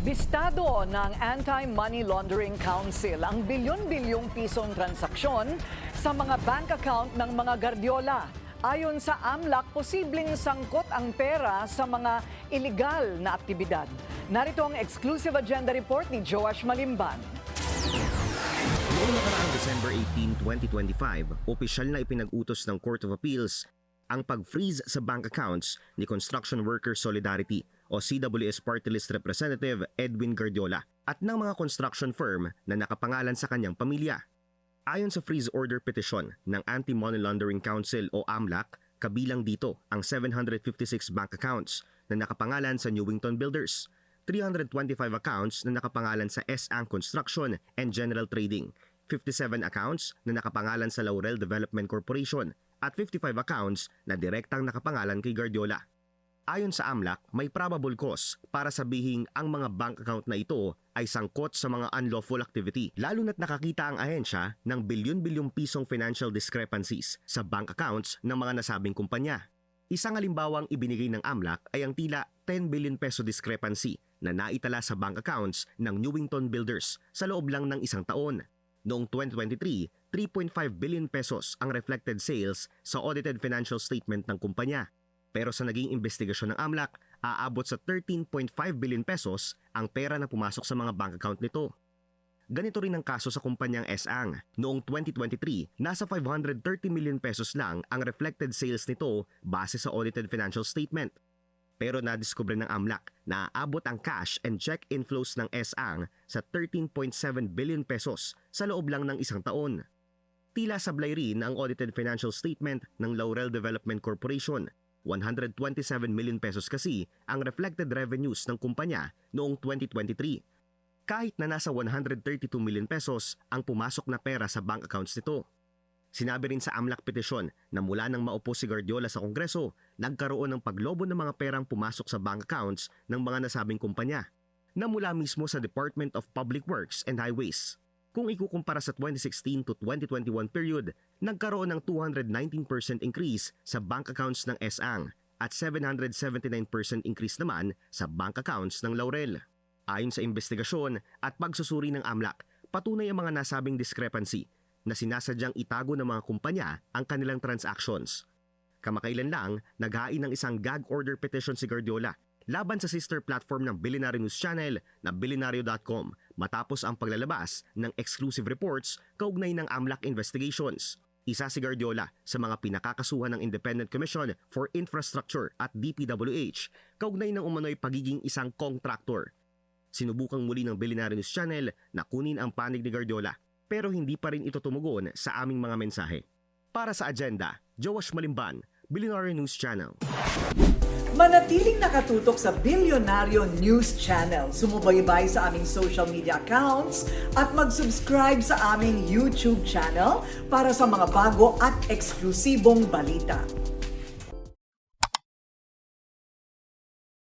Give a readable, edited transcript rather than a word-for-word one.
Bistado ng Anti-Money Laundering Council ang bilyon-bilyong pisong transaksyon sa mga bank account ng mga Guardiola. Ayon sa AMLAC, posibleng sangkot ang pera sa mga illegal na aktibidad. Narito ang exclusive agenda report ni Joash Malimban. Noong nakaraang December 18, 2025, opisyal na ipinag-utos ng Court of Appeals ang pag-freeze sa bank accounts ni Construction Workers Solidarity o CWS Party List Representative Edwin Guardiola at ng mga construction firm na nakapangalan sa kanyang pamilya. Ayon sa freeze order petition ng Anti-Money Laundering Council o AMLAC, kabilang dito ang 756 bank accounts na nakapangalan sa Newington Builders, 325 accounts na nakapangalan sa S.A.N. Construction and General Trading, 57 accounts na nakapangalan sa Laurel Development Corporation at 55 accounts na direktang nakapangalan kay Guardiola. Ayon sa AMLAC, may probable cause para sabihing ang mga bank account na ito ay sangkot sa mga unlawful activity, lalo na't nakakita ang ahensya ng bilyon-bilyong pisong financial discrepancies sa bank accounts ng mga nasabing kumpanya. Isang halimbawang ibinigay ng AMLAC ay ang tila 10 billion peso discrepancy na naitala sa bank accounts ng Newington Builders sa loob lang ng isang taon. Noong 2023, 3.5 billion pesos ang reflected sales sa audited financial statement ng kumpanya. Pero sa naging investigasyon ng AMLAC, aabot sa 13.5 billion pesos ang pera na pumasok sa mga bank account nito. Ganito rin ang kaso sa kumpanyang S.A.N. Noong 2023, nasa 530 million pesos lang ang reflected sales nito base sa audited financial statement. Pero nadiskubre ng AMLAC na aabot ang cash and check inflows ng S.A.N. sa 13.7 billion pesos sa loob lang ng isang taon. Tila sablay rin ang audited financial statement ng Laurel Development Corporation. 127 million pesos kasi ang reflected revenues ng kumpanya noong 2023. Kahit na nasa 132 million pesos ang pumasok na pera sa bank accounts nito. Sinabi rin sa AMLAC petition na mula nang maupo si Guardiola sa Kongreso, nagkaroon ng paglobo ng mga perang pumasok sa bank accounts ng mga nasabing kumpanya na mula mismo sa Department of Public Works and Highways. Kung ikukumpara sa 2016 to 2021 period, nagkaroon ng 219% increase sa bank accounts ng S.A.N. at 779% increase naman sa bank accounts ng Laurel. Ayon sa investigasyon at pagsusuri ng AMLAC, patunay ang mga nasabing discrepancy na sinasadyang itago ng mga kumpanya ang kanilang transactions. Kamakailan lang, naghain ng isang gag order petition si Guardiola laban sa sister platform ng Billionaire News Channel na Billionario.com matapos ang paglalabas ng exclusive reports kaugnay ng AMLAC investigations. Isa si Guardiola sa mga pinakakasuhan ng Independent Commission for Infrastructure at DPWH kaugnay ng umano'y pagiging isang contractor. Sinubukang muli ng Billionaire News Channel na kunin ang panig ni Guardiola pero hindi pa rin ito tumugon sa aming mga mensahe. Para sa agenda, Joash Malimban, Billionaire News Channel. Manatiling nakatutok sa Billionario News Channel. Sumubaybay sa aming social media accounts at mag-subscribe sa aming YouTube channel para sa mga bago at eksklusibong balita.